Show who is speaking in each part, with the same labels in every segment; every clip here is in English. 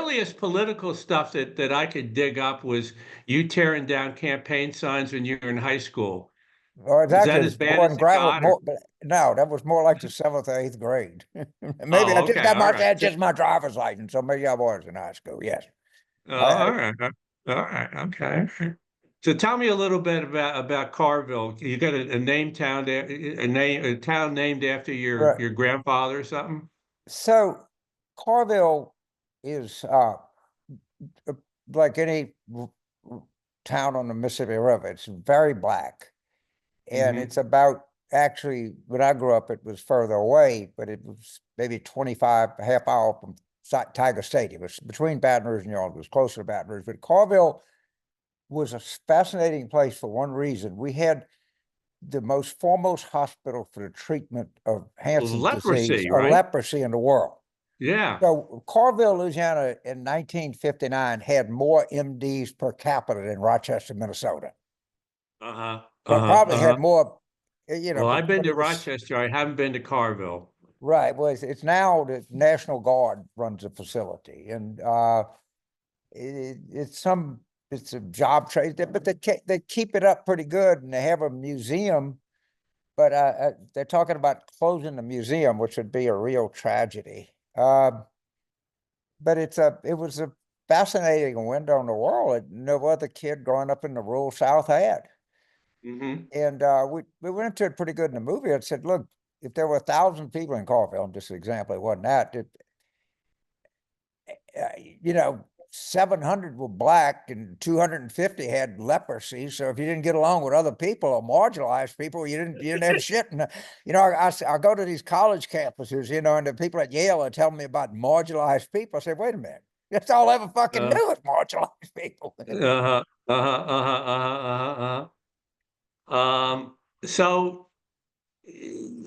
Speaker 1: earliest political stuff that I could dig up was you tearing down campaign signs when you were in high school.
Speaker 2: Or
Speaker 1: Was that
Speaker 2: exactly,
Speaker 1: as
Speaker 2: it
Speaker 1: bad as
Speaker 2: wasn't
Speaker 1: it
Speaker 2: gravel,
Speaker 1: got? Or
Speaker 2: more, but no, that was more like the seventh or eighth grade. Maybe I
Speaker 1: oh,
Speaker 2: just
Speaker 1: okay,
Speaker 2: got
Speaker 1: all
Speaker 2: my,
Speaker 1: right.
Speaker 2: had just my driver's license, so maybe I was in high school. Yes.
Speaker 1: All right, all right, okay. So tell me a little bit about Carville. You got a name town there, a town named after
Speaker 2: Right.
Speaker 1: your grandfather or something?
Speaker 2: So Carville is uh, like any town on the Mississippi River. It's very black. And
Speaker 1: Hmm.
Speaker 2: it's about, actually, when I grew up, it was further away, but it was maybe 25, a half hour from Tiger Stadium. It was between Baton Rouge and New Orleans. It was closer to Baton Rouge. But Carville was a fascinating place for one reason. We had the most foremost hospital for the treatment of Hansen's disease
Speaker 1: Leprosy,
Speaker 2: or
Speaker 1: right?
Speaker 2: leprosy in the world.
Speaker 1: Yeah.
Speaker 2: So Carville, Louisiana in 1959 had more MDs per capita than Rochester, Minnesota.
Speaker 1: Uh-huh.
Speaker 2: But
Speaker 1: Uh-huh.
Speaker 2: probably
Speaker 1: Uh-huh.
Speaker 2: had more, you know,
Speaker 1: Well, I've been
Speaker 2: but
Speaker 1: to
Speaker 2: it was
Speaker 1: Rochester. I haven't been to Carville.
Speaker 2: right. Well, it's now the National Guard runs the facility, and it's some it's a job trade, but they keep it up pretty good, and they have a museum. But they're talking about closing the museum, which would be a real tragedy. But it was a fascinating window on the world that no other kid growing up in the rural South had.
Speaker 1: Hmm.
Speaker 2: And we went into it pretty good in the movie. I said, look, if there were 1,000 people in Carville, just an example, it wasn't that. You know, 700 were black and 250 had leprosy. So if you didn't get along with other people or marginalized people, you didn't have shit. And you know, I go to these college campuses, you know, and the people at Yale are telling me about marginalized people. I say, wait a minute, that's all I ever fucking
Speaker 1: Uh,
Speaker 2: knew is marginalized people.
Speaker 1: uh-huh. Uh-huh. Uh-huh. Uh-huh. Uh-huh. So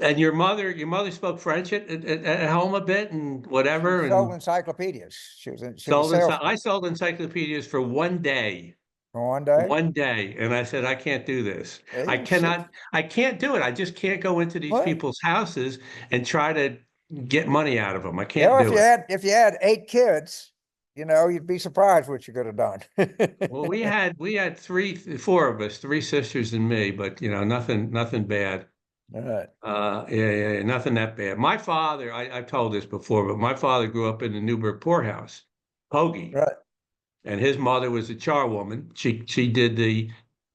Speaker 1: and your mother spoke French at home a bit and
Speaker 2: She
Speaker 1: whatever
Speaker 2: sold
Speaker 1: and
Speaker 2: encyclopedias. She was a salesman
Speaker 1: I sold encyclopedias for
Speaker 2: for one day.
Speaker 1: one day, and I said I can't do this.
Speaker 2: Shit.
Speaker 1: I can't do it. I just can't go into these
Speaker 2: What?
Speaker 1: people's houses and try to get money out of them. I
Speaker 2: You
Speaker 1: can't
Speaker 2: know,
Speaker 1: do it.
Speaker 2: if you had 8 kids, you know, you'd be surprised what you could have done.
Speaker 1: Well, we had four of us, three sisters and me, but you know, nothing bad.
Speaker 2: All right.
Speaker 1: Yeah, nothing that bad. My father, I've told this before, but my father grew up in the Newburgh poorhouse, Hoagie,
Speaker 2: Right.
Speaker 1: and his mother was a charwoman. She did the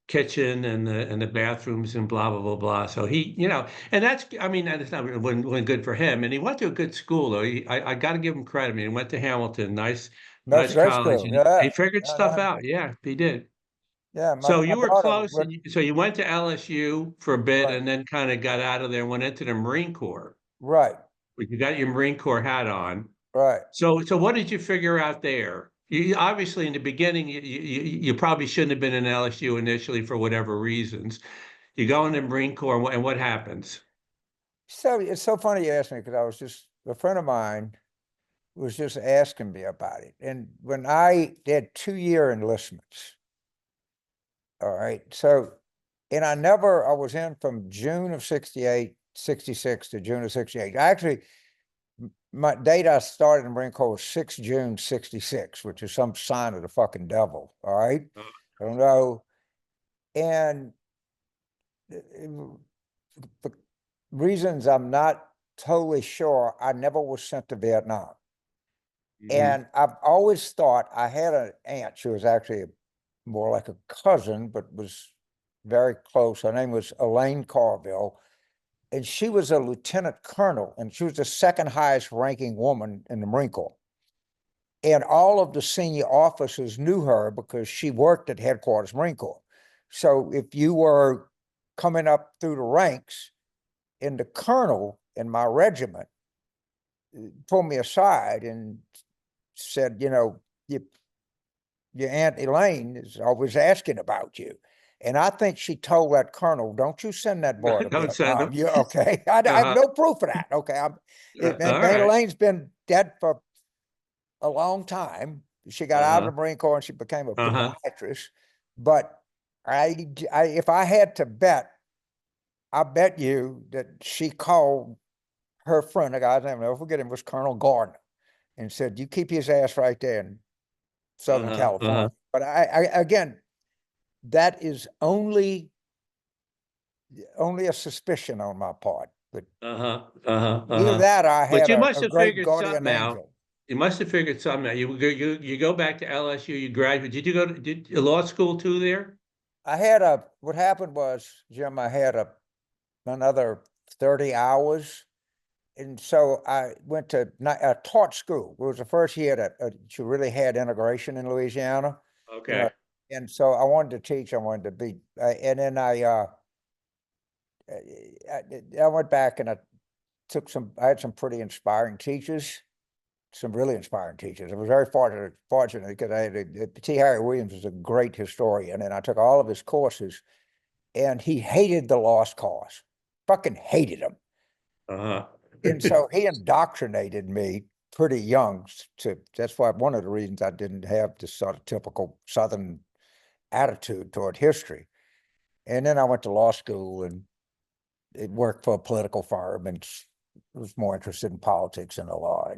Speaker 1: kitchen and the bathrooms and blah blah blah blah. So he, you know, and that's I mean, that's not wasn't good for him. And he went to a good school though. I got to give him credit. I mean, he went to Hamilton,
Speaker 2: That's
Speaker 1: nice
Speaker 2: great
Speaker 1: college,
Speaker 2: school.
Speaker 1: and he
Speaker 2: Yeah.
Speaker 1: figured
Speaker 2: No,
Speaker 1: stuff
Speaker 2: no.
Speaker 1: out. Yeah, he did.
Speaker 2: Yeah,
Speaker 1: So
Speaker 2: my
Speaker 1: you were
Speaker 2: daughter
Speaker 1: close,
Speaker 2: went,
Speaker 1: and so you went to LSU for a bit,
Speaker 2: right,
Speaker 1: and then kind of got out of there and went into the Marine Corps.
Speaker 2: right,
Speaker 1: But you got your Marine Corps hat on.
Speaker 2: right.
Speaker 1: So what did you figure out there? You obviously in the beginning you probably shouldn't have been in LSU initially for whatever reasons. You go in the Marine Corps, and what happens?
Speaker 2: So it's so funny you asked me because I was just a friend of mine was just asking me about it. And when I did 2 year enlistments, all right. So, and I was in from June of 68, 66 to June of 68. Actually, my date I started in the Marine Corps was 6 June 66, which is some sign of the fucking devil. All right. I don't know. And for reasons I'm not totally sure, I never was sent to Vietnam.
Speaker 1: Mm-hmm.
Speaker 2: And I've always thought I had an aunt. She was actually more like a cousin, but was very close. Her name was Elaine Carville. And she was a lieutenant colonel, and she was the second highest ranking woman in the Marine Corps. And all of the senior officers knew her because she worked at headquarters Marine Corps. So if you were coming up through the ranks, in the colonel in my regiment pulled me aside and said, you know, your Aunt Elaine is always asking about you. And I think she told that colonel, don't you send that boy to
Speaker 1: Don't send
Speaker 2: Vietnam.
Speaker 1: them.
Speaker 2: You okay? I have
Speaker 1: Uh-huh.
Speaker 2: no proof of that. Okay.
Speaker 1: All
Speaker 2: Aunt
Speaker 1: right.
Speaker 2: Elaine's been dead for a long time. She got out of
Speaker 1: Uh-huh.
Speaker 2: the Marine Corps and she became a
Speaker 1: Uh-huh.
Speaker 2: podiatrist. But if I had to bet, I bet you that she called her friend, the guy's name, I'll never forget him, was Colonel Gardner. and said, you keep his ass right there in Southern
Speaker 1: Uh-huh, uh-huh,
Speaker 2: California. But I again, that is only a suspicion on my part. But
Speaker 1: uh-huh, uh-huh,
Speaker 2: either
Speaker 1: uh-huh.
Speaker 2: that, or I
Speaker 1: But
Speaker 2: had
Speaker 1: you must
Speaker 2: a
Speaker 1: have
Speaker 2: great
Speaker 1: figured
Speaker 2: guardian
Speaker 1: something out.
Speaker 2: angel.
Speaker 1: You must have figured something out. You go back to LSU, you graduate. Did you go to did law school too there?
Speaker 2: What happened was, Jim, I had another 30 hours. And so I went to, I taught school. It was the first year that you really had integration in Louisiana, you know.
Speaker 1: Okay.
Speaker 2: And so I wanted to teach, I wanted to be, and then I went back and I I had some pretty inspiring teachers, some really inspiring teachers. I was very fortunate because T. Harry Williams was a great historian, and I took all of his courses, and he hated the lost cause, fucking hated them.
Speaker 1: Uh-huh.
Speaker 2: And so he indoctrinated me pretty young that's why one of the reasons I didn't have this sort of typical Southern attitude toward history. And then I went to law school and it worked for a political firm and was more interested in politics and the law.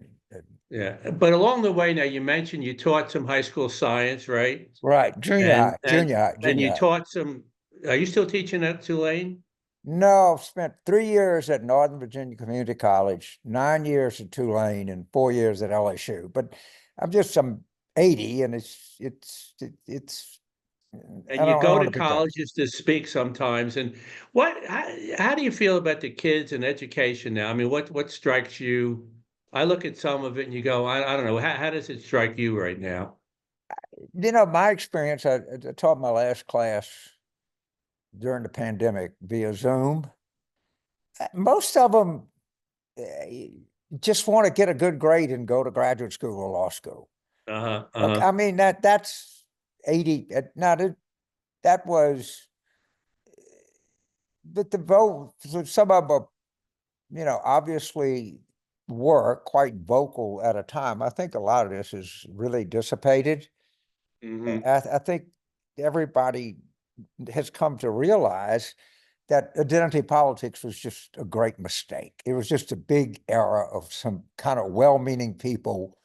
Speaker 1: Yeah. But along the way now, you mentioned you taught some high school science, right?
Speaker 2: Right, junior
Speaker 1: And
Speaker 2: high,
Speaker 1: and and
Speaker 2: junior
Speaker 1: you
Speaker 2: high.
Speaker 1: taught some, are you still teaching at Tulane?
Speaker 2: No, I've spent 3 years at Northern Virginia Community College, 9 years at Tulane, and 4 years at LSU. But I'm 80, and it's
Speaker 1: And
Speaker 2: I
Speaker 1: you
Speaker 2: don't
Speaker 1: go
Speaker 2: want
Speaker 1: to
Speaker 2: to be done.
Speaker 1: colleges to speak sometimes. And how do you feel about the kids and education now? I mean, what strikes you? I look at some of it and you go, I don't know. How does it strike you right now?
Speaker 2: My experience, I taught my last class during the pandemic via Zoom. Most of them just want to get a good grade and go to graduate school or law school.
Speaker 1: Uh-huh,
Speaker 2: Okay,
Speaker 1: uh-huh.
Speaker 2: I mean that's 80. Now that was, but the vote. So some of them, obviously were quite vocal at a time. I think a lot of this is really dissipated.
Speaker 1: Hmm.
Speaker 2: I think everybody has come to realize that identity politics was just a great mistake. It was just a big error of some kind of well-meaning people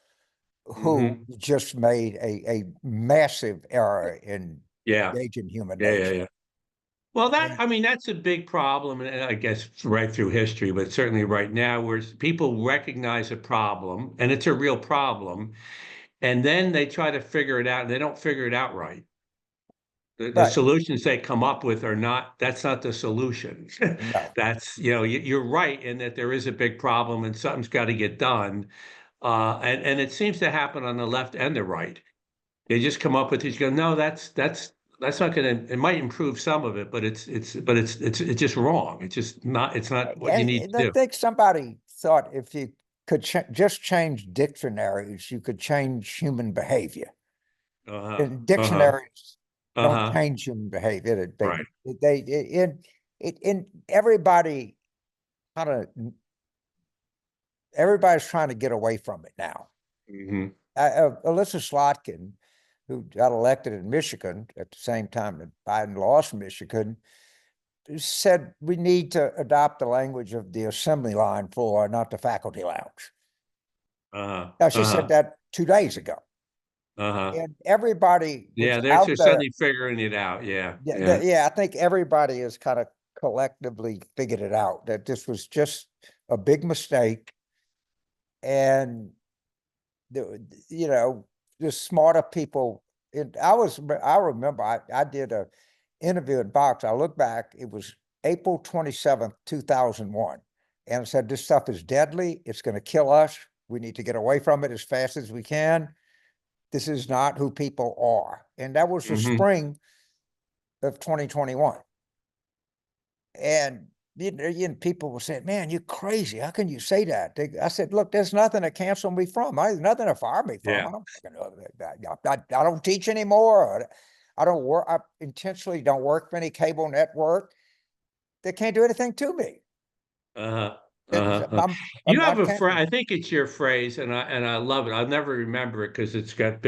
Speaker 2: who
Speaker 1: Hmm.
Speaker 2: just made a massive error in
Speaker 1: Yeah.
Speaker 2: gauging human
Speaker 1: Yeah, yeah,
Speaker 2: nature.
Speaker 1: yeah. Well,
Speaker 2: And
Speaker 1: I mean, that's a big problem, and I guess right through history, but certainly right now, where people recognize a problem, and it's a real problem, and then they try to figure it out, and they don't figure it out right. The
Speaker 2: right,
Speaker 1: solutions they come up with are not, that's not the solution.
Speaker 2: no,
Speaker 1: That's, you're right in that there is a big problem and something's got to get done. And it seems to happen on the left and the right. They just come up with these, go, no, that's not gonna, it might improve some of it, but it's just wrong. It's not what you need
Speaker 2: and
Speaker 1: to
Speaker 2: I
Speaker 1: do.
Speaker 2: think somebody thought if you could just change dictionaries, you could change human behavior.
Speaker 1: Uh-huh,
Speaker 2: And
Speaker 1: uh-huh,
Speaker 2: dictionaries don't
Speaker 1: uh-huh,
Speaker 2: change human behavior.
Speaker 1: right.
Speaker 2: In everybody kind of everybody's trying to get away from it now.
Speaker 1: Hmm.
Speaker 2: Alyssa Slotkin, who got elected in Michigan at the same time that Biden lost Michigan, said we need to adopt the language of the assembly line floor, not the faculty lounge.
Speaker 1: Uh-huh,
Speaker 2: Now, she said
Speaker 1: uh-huh,
Speaker 2: that 2 days ago.
Speaker 1: uh-huh.
Speaker 2: And everybody was
Speaker 1: Yeah, they're
Speaker 2: out
Speaker 1: just
Speaker 2: there.
Speaker 1: suddenly figuring it out. Yeah,
Speaker 2: Yeah,
Speaker 1: yeah.
Speaker 2: yeah, I think everybody has kind of collectively figured it out that this was just a big mistake. And the smarter people. I remember I did a interview at Vox. I look back, it was April 27th, 2001. And I said, this stuff is deadly. It's going to kill us. We need to get away from it as fast as we can. This is not who people are. And that was the
Speaker 1: Hmm.
Speaker 2: spring of 2021. And people were saying, man, you're crazy. How can you say that? I said, look, there's nothing to cancel me from. There's nothing to fire me from.
Speaker 1: Yeah.
Speaker 2: I don't I don't teach anymore. I don't work. I intentionally don't work for any cable network. They can't do anything to me.
Speaker 1: Uh-huh.
Speaker 2: It's-
Speaker 1: Uh-huh.
Speaker 2: I'm,
Speaker 1: You
Speaker 2: I'm
Speaker 1: have
Speaker 2: not
Speaker 1: a phrase,
Speaker 2: canceled.
Speaker 1: I think it's your phrase, and I love it. I'll never remember it because it's got big